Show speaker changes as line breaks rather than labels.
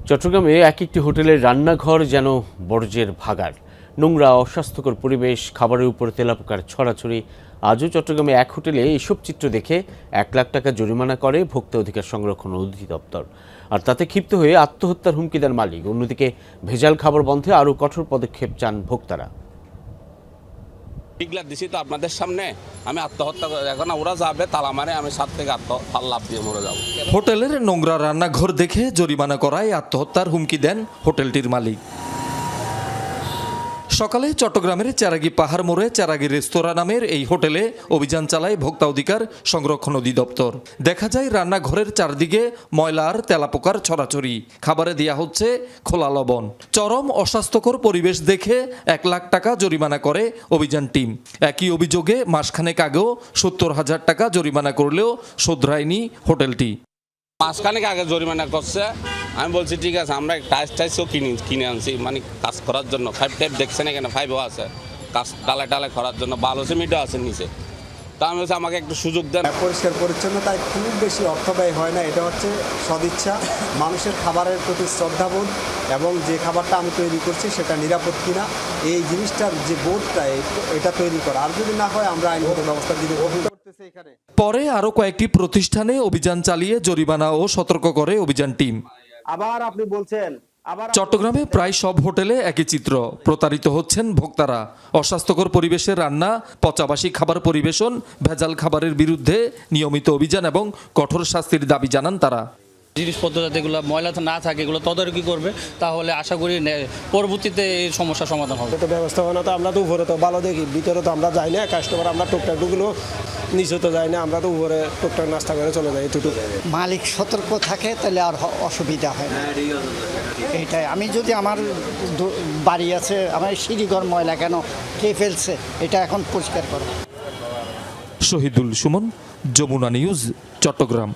চট্টগ্রামে এক একটি হোটেলের রান্নাঘর যেন বর্জ্যের ভাগাড়। নোংরা, অস্বাস্থ্যকর পরিবেশ, খাবারের উপর তেলাপোকার ছড়াছড়ি। আজও চট্টগ্রামে এক হোটেলে এসব চিত্র দেখে 1 লাখ টাকা জরিমানা করে ভোক্তা অধিকার সংরক্ষণ অধিদপ্তর। আর তাতে ক্ষিপ্ত হয়ে আত্মহত্যার হুমকি দেন মালিক। অন্যদিকে ভেজাল খাবার বন্ধে আরও কঠোর পদক্ষেপ চান ভোক্তারা।
ডিক্লার দিছি তো আপনাদের সামনে, আমি আত্মহত্যা করে এখন ওরা যাবে তালা মারে, আমি সাত থেকে লাভ দিয়ে মরে যাবো।
হোটেলের নোংরা রান্নাঘর দেখে জরিমানা করায় আত্মহত্যার হুমকি দেন হোটেলটির মালিক। সকালে চট্টগ্রামের চেরাগি পাহাড় মোড়ে চেরাগি রেস্তোরাঁ নামের এই হোটেলে অভিযান চালায় ভোক্তা অধিকার সংরক্ষণ অধিদপ্তর। দেখা যায় রান্নাঘরের চারদিকে ময়লা আর তেলাপোকার ছড়াছড়ি। খাবারে দেয়া হচ্ছে খোলা লবণ। চরম অস্বাস্থ্যকর পরিবেশ দেখে 1 লাখ টাকা জরিমানা করে অভিযান টিম। একই অভিযোগে মাসখানেক আগেও 70,000 টাকা জরিমানা করলেও শোধরায়নি হোটেলটি।
মাসখানেক আগে জরিমানা করছে। আমি বলছি ঠিক আছে, আমরা টাইসও কিনে আনছি, মানে কাজ করার জন্য। 5 টাইপ দেখছেন এখানে, 5ও আছে, কাজ টালে করার জন্য। ভালো সিমেন্টও আছে নিচে। তা আমি বলছি আমাকে একটু সুযোগ দেন।
পরিষ্কার পরিচ্ছন্নতায় খুব বেশি অর্থ ব্যয় হয় না। এটা হচ্ছে সদিচ্ছা, মানুষের খাবারের প্রতি শ্রদ্ধাবোধ এবং যে খাবারটা আমি তৈরি করছি সেটা নিরাপদ কিনা এই জিনিসটার যে বোধটা এটা তৈরি করা। আর যদি না হয় আমরা আইনগত ব্যবস্থা দিতে করতেছি এখানে।
পরে আরও কয়েকটি প্রতিষ্ঠানে অভিযান চালিয়ে জরিমানা ও সতর্ক করে অভিযান টিম।
আবার আপনি বলছেন
চট্টগ্রামে প্রায় সব হোটেলে একই চিত্র। প্রতারিত হচ্ছেন ভোক্তারা। অস্বাস্থ্যকর পরিবেশে রান্না, পচাবাসি খাবার পরিবেশন, ভেজাল খাবারের বিরুদ্ধে নিয়মিত অভিযান এবং কঠোর শাস্তির দাবি জানান তারা।
জিনিসপত্র যাতে এগুলো ময়লা না থাকে এগুলো তদারকি করবে, তাহলে আশা করি পরবর্তীতে এই সমস্যার সমাধান হবে।
তো ব্যবস্থাপনা তো আমরা তো উপরে তো ভালো দেখি, ভিতরে তো আমরা যাই না। কাস্টমার আমরা টুকটাকগুলো নিচে তো যাই না, আমরা তো উপরে টুকটাক নাস্তা করে চলে যাই। এটুকু
মালিক সতর্ক থাকে তাহলে আর অসুবিধা হয় না। এইটাই আমি যদি আমার বাড়ি আছে, আমার সিঁড়িঘর ময়লা কেন কে ফেলছে, এটা এখন পরিষ্কার করো।
শহীদুল সুমন, যমুনা নিউজ, চট্টগ্রাম।